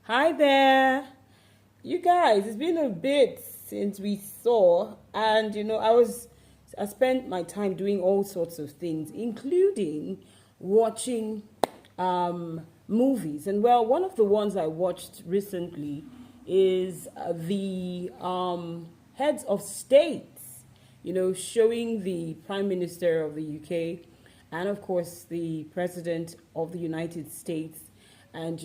Hi there. You guys, it's been a bit since we saw, and I spent my time doing all sorts of things, including watching movies. And well, one of the ones I watched recently is the heads of states, showing the Prime Minister of the UK and, of course, the President of the United States. And,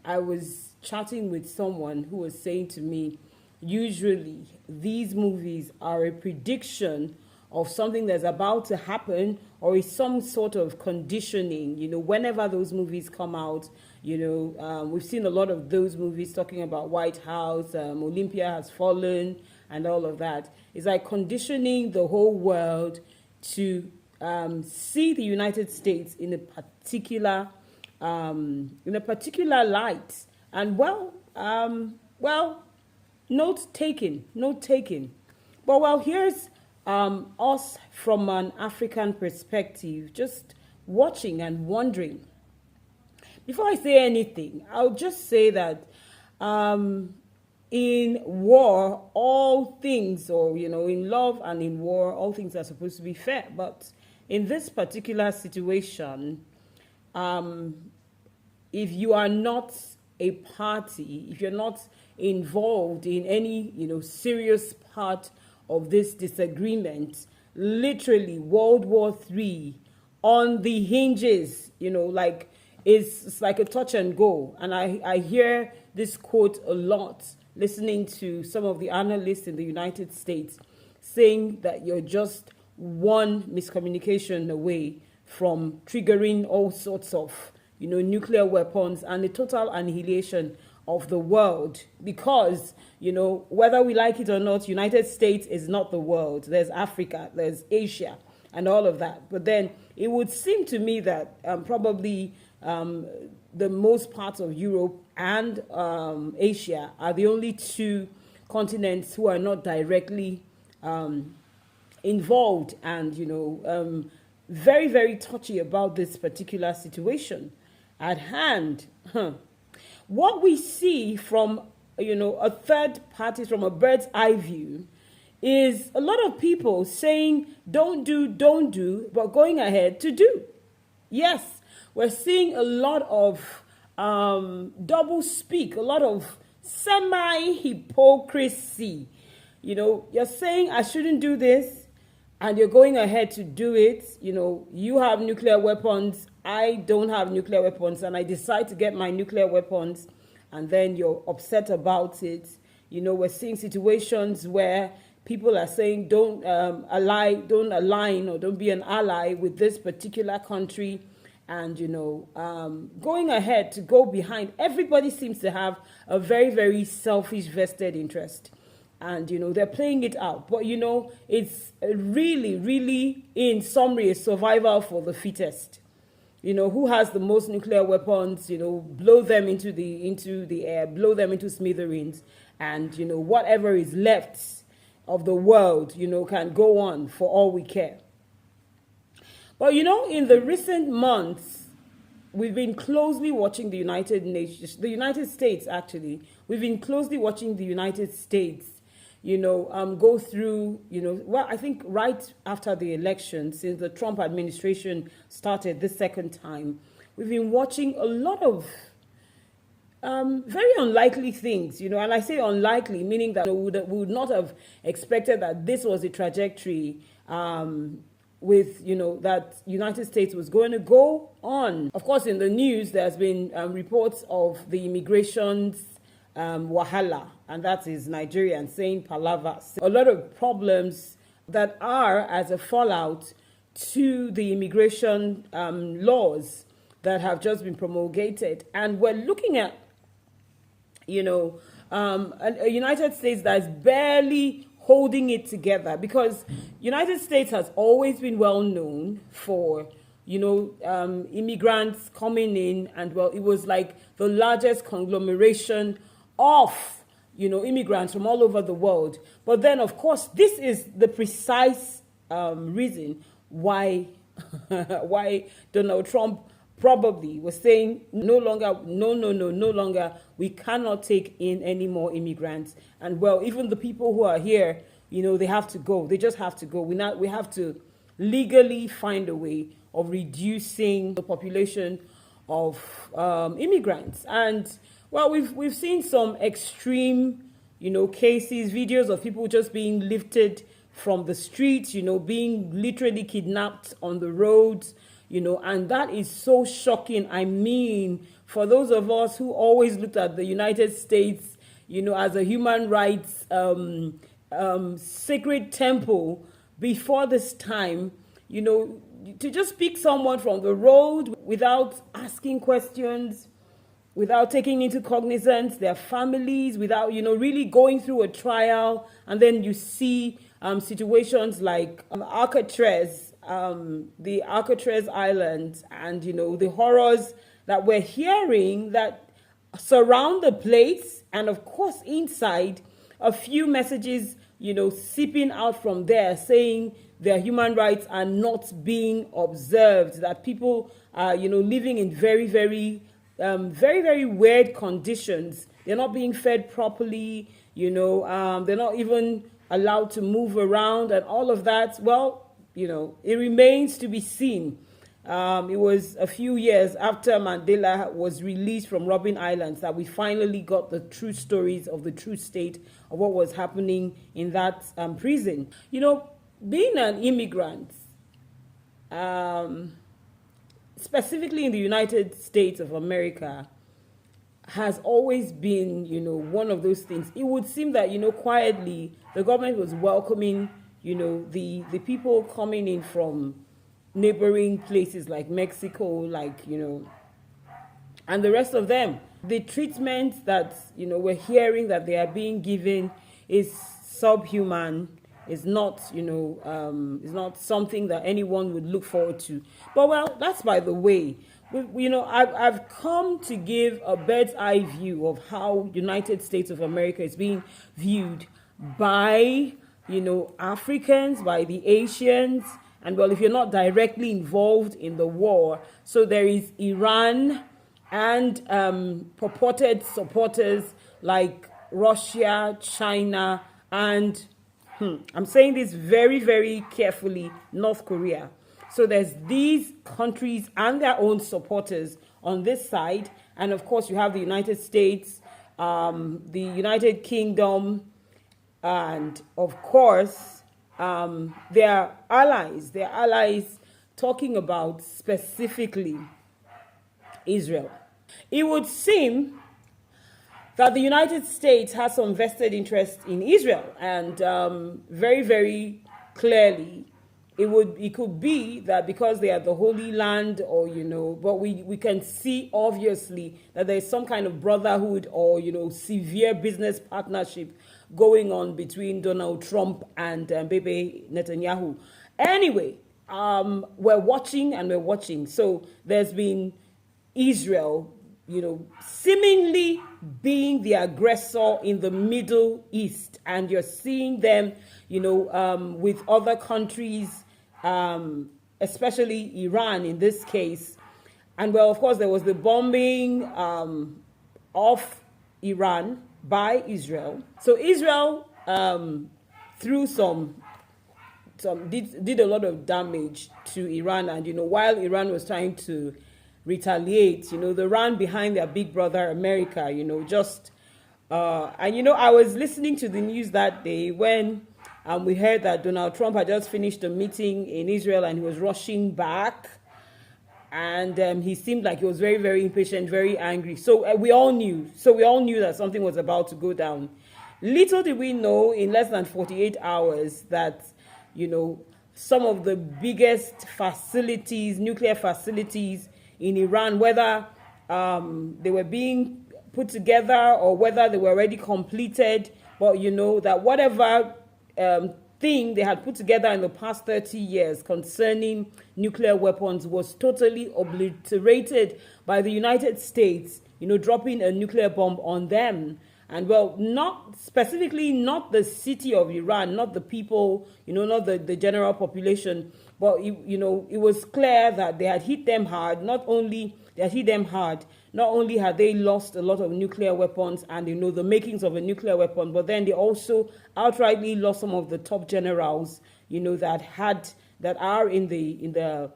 I was chatting with someone who was saying to me, usually these movies are a prediction of something that's about to happen or is some sort of conditioning. Whenever those movies come out, we've seen a lot of those movies talking about White House, Olympia has fallen, and all of that. It's like conditioning the whole world to see the United States in a particular light. And note taken, note taken. But here's us from an African perspective, just watching and wondering. Before I say anything, I'll just say that in war, all things, or in love and in war, all things are supposed to be fair. But in this particular situation, if you are not a party, if you're not involved in any, serious part of this disagreement, literally World War III on the hinges, it's like a touch and go. And I hear this quote a lot, listening to some of the analysts in the United States saying that you're just one miscommunication away from triggering all sorts of, nuclear weapons and the total annihilation of the world. Because, whether we like it or not, United States is not the world. There's Africa, there's Asia, and all of that. But then it would seem to me that probably the most parts of Europe and Asia are the only two continents who are not directly involved and, very, very touchy about this particular situation at hand. What we see from, a third party, from a bird's eye view, is a lot of people saying, don't do, but going ahead to do. Yes, we're seeing a lot of double speak, a lot of semi-hypocrisy. You're saying I shouldn't do this, and you're going ahead to do it. You have nuclear weapons, I don't have nuclear weapons, and I decide to get my nuclear weapons, and then you're upset about it. We're seeing situations where people are saying don't align or don't be an ally with this particular country, and going ahead to go behind. Everybody seems to have a very, very selfish vested interest, and they're playing it out. But it's really, really, in summary, a survival for the fittest. Who has the most nuclear weapons, blow them into the air, blow them into smithereens, and whatever is left of the world can go on for all we care. But in the recent months, we've been closely watching the United States, actually. We've been closely watching the United States go through, I think right after the election, since the Trump administration started this second time, we've been watching a lot of very unlikely things, and I say unlikely, meaning that we would not have expected that this was a trajectory with, that United States was going to go on. Of course, in the news, there's been reports of the immigration's wahala, and that is Nigerian saying palavas. A lot of problems that are as a fallout to the immigration laws that have just been promulgated. And we're looking at, a United States that's barely holding it together, because United States has always been well known for immigrants coming in, and it was like the largest conglomeration of immigrants from all over the world. But then, of course, this is the precise reason why Donald Trump probably was saying no longer, no longer, we cannot take in any more immigrants. And well, even the people who are here, they have to go. They just have to go. We have to legally find a way of reducing the population of immigrants. And well, we've seen some extreme, cases, videos of people just being lifted from the streets, being literally kidnapped on the roads, and that is so shocking. I mean, for those of us who always looked at the United States, as a human rights sacred temple before this time, to just pick someone from the road without asking questions, without taking into cognizance their families, without, really going through a trial. And then you see situations like Alcatraz, the Alcatraz Island, and, the horrors that we're hearing that surround the place. And of course, inside, a few messages, seeping out from there saying their human rights are not being observed, that people are, living in very, very, very weird conditions. They're not being fed properly, they're not even allowed to move around and all of that. Well, it remains to be seen. It was a few years after Mandela was released from Robben Island that we finally got the true stories of the true state of what was happening in that prison. Being an immigrant, specifically in the United States of America, has always been, one of those things. It would seem that, quietly, the government was welcoming, the people coming in from neighboring places like Mexico, and the rest of them. The treatment that, we're hearing that they are being given is subhuman. Is not, is not something that anyone would look forward to. But well, that's by the way. I've come to give a bird's eye view of how United States of America is being viewed by, Africans, by the Asians, and well, if you're not directly involved in the war. So there is Iran and purported supporters like Russia, China, and I'm saying this very, very carefully, North Korea. So there's these countries and their own supporters on this side. And of course, you have the United States, the United Kingdom, and of course, their allies talking about specifically Israel. It would seem that the United States has some vested interest in Israel, and very, very clearly, it could be that because they are the Holy Land, or but we can see obviously that there is some kind of brotherhood or severe business partnership going on between Donald Trump and Bibi Netanyahu. Anyway, we're watching. So there's been Israel, seemingly being the aggressor in the Middle East, and you're seeing them, with other countries, especially Iran in this case. And well, of course, there was the bombing of Iran by Israel. So Israel threw did a lot of damage to Iran, and while Iran was trying to retaliate, they ran behind their big brother America, and I was listening to the news that day when we heard that Donald Trump had just finished a meeting in Israel and he was rushing back, and he seemed like he was very, very impatient, very angry. So we all knew that something was about to go down. Little did we know, in less than 48 hours, that some of the biggest nuclear facilities in Iran, whether they were being put together or whether they were already completed, but that whatever thing they had put together in the past 30 years concerning nuclear weapons was totally obliterated by the United States, dropping a nuclear bomb on them. And well, not the city of Iran, not the people, not the general population, But it was clear that they had hit them hard. Not only they had hit them hard, not only had they lost a lot of nuclear weapons and the makings of a nuclear weapon, but then they also outrightly lost some of the top generals, that are in the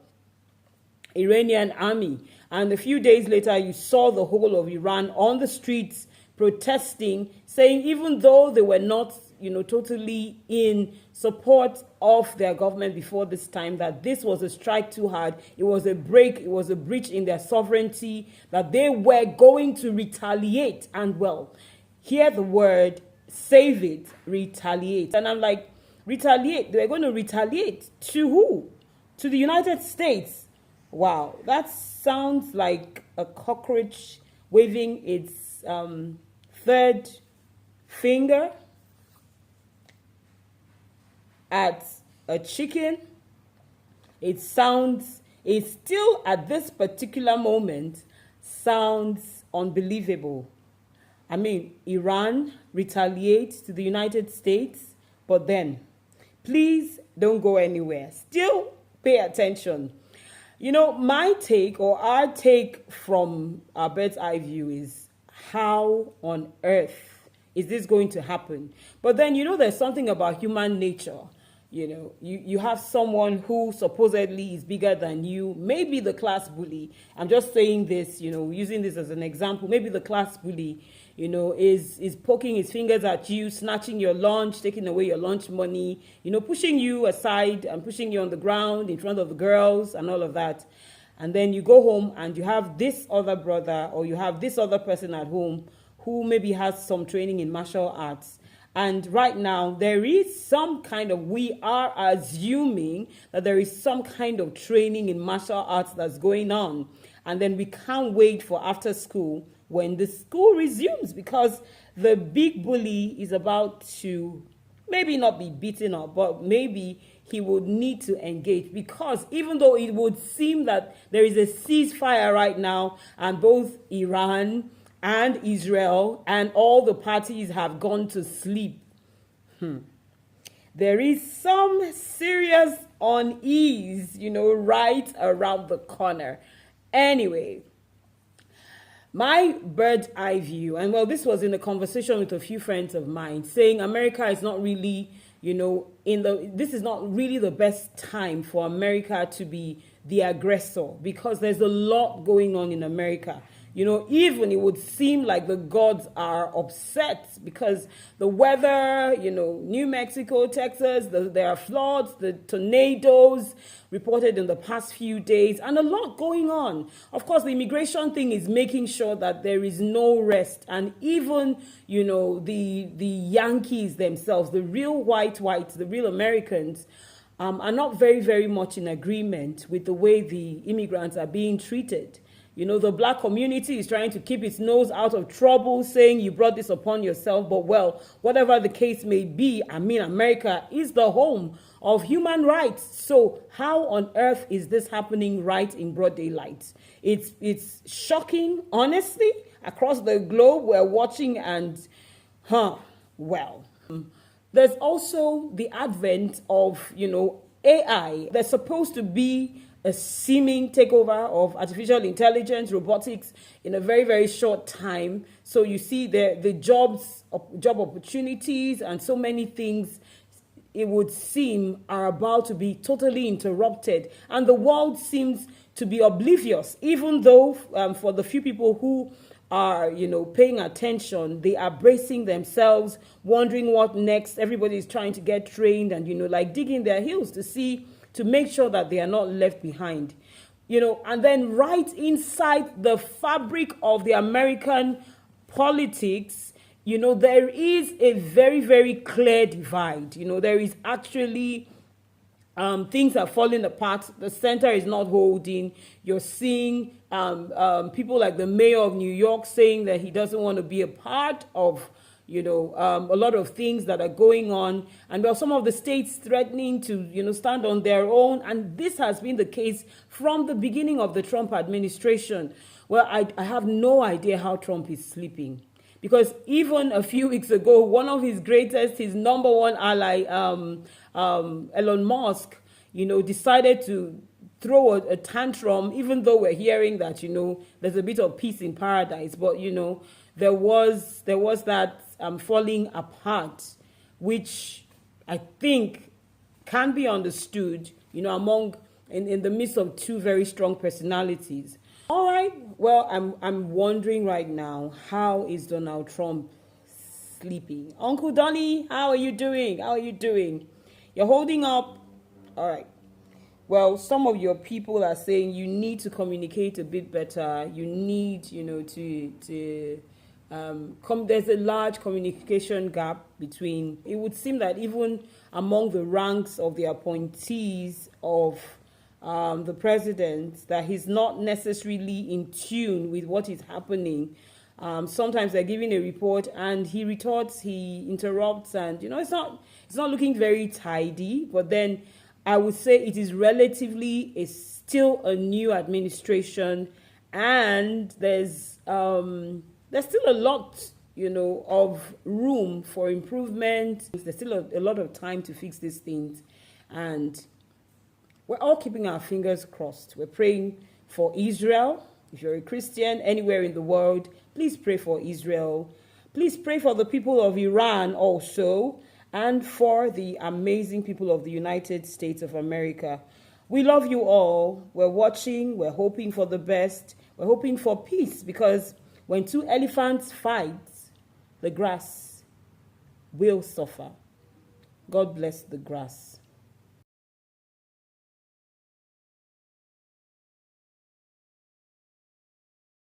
Iranian army. And a few days later, you saw the whole of Iran on the streets protesting, saying even though they were not, totally in support of their government before this time, that this was a strike too hard. It was a breach in their sovereignty, that they were going to retaliate. And well, hear the word, save it, retaliate. And I'm like, retaliate? They're going to retaliate to who? To the United States. Wow, that sounds like a cockroach waving its third finger at a chicken. It still at this particular moment sounds unbelievable. I mean, Iran retaliates to the United States, but then please don't go anywhere. Still pay attention. My take or our take from our bird's eye view is, how on earth is this going to happen? But then, there's something about human nature. You have someone who supposedly is bigger than you, maybe the class bully. I'm just saying this, using this as an example. Maybe the class bully, is poking his fingers at you, snatching your lunch, taking away your lunch money, pushing you aside and pushing you on the ground in front of the girls and all of that. And then you go home and you have this other brother or you have this other person at home who maybe has some training in martial arts. And right now, there is we are assuming that there is some kind of training in martial arts that's going on. And then we can't wait for after school when the school resumes, because the big bully is about to maybe not be beaten up, but maybe he would need to engage, because even though it would seem that there is a ceasefire right now and both Iran and Israel and all the parties have gone to sleep, there is some serious unease, right around the corner. Anyway, my bird's eye view, and well, this was in a conversation with a few friends of mine, saying America is not really, this is not really the best time for America to be the aggressor, because there's a lot going on in America. Even it would seem like the gods are upset because the weather, New Mexico, Texas, there are floods, the tornadoes reported in the past few days, and a lot going on. Of course, the immigration thing is making sure that there is no rest. And even, the Yankees themselves, the real whites, the real Americans, are not very, very much in agreement with the way the immigrants are being treated. The black community is trying to keep its nose out of trouble, saying you brought this upon yourself. But well, whatever the case may be, America is the home of human rights. So how on earth is this happening right in broad daylight? It's shocking, honestly. Across the globe, we're watching and, well. There's also the advent of, AI. There's supposed to be a seeming takeover of artificial intelligence, robotics in a very, very short time. So you see the job opportunities and so many things, it would seem, are about to be totally interrupted. And the world seems to be oblivious, even though for the few people who are, paying attention, they are bracing themselves, wondering what next. Everybody is trying to get trained and, digging their heels to make sure that they are not left behind. And then right inside the fabric of the American politics, there is a very, very clear divide. There is actually things are falling apart. The center is not holding. You're seeing people like the mayor of New York saying that he doesn't want to be a part of a lot of things that are going on. And well, some of the states threatening to, stand on their own. And this has been the case from the beginning of the Trump administration. Well, I have no idea how Trump is sleeping. Because even a few weeks ago, one of his number one ally, Elon Musk, decided to throw a tantrum, even though we're hearing that, there's a bit of peace in paradise. But, there was that falling apart, which I think can be understood, in the midst of two very strong personalities. All right. Well, I'm wondering right now, how is Donald Trump sleeping? Uncle Donny, how are you doing? How are you doing? You're holding up. All right. Well, some of your people are saying you need to communicate a bit better. You need, there's a large communication gap between. It would seem that even among the ranks of the appointees of the president, that he's not necessarily in tune with what is happening. Sometimes they're giving a report and he retorts, he interrupts, and it's not looking very tidy. But then I would say it is relatively still a new administration, and there's still a lot of room for improvement. There's still a lot of time to fix these things, and we're all keeping our fingers crossed. We're praying for Israel. If you're a Christian anywhere in the world, please pray for Israel. Please pray for the people of Iran also, and for the amazing people of the United States of America. We love you all. We're watching. We're hoping for the best. We're hoping for peace, because when two elephants fight, the grass will suffer. God bless the grass.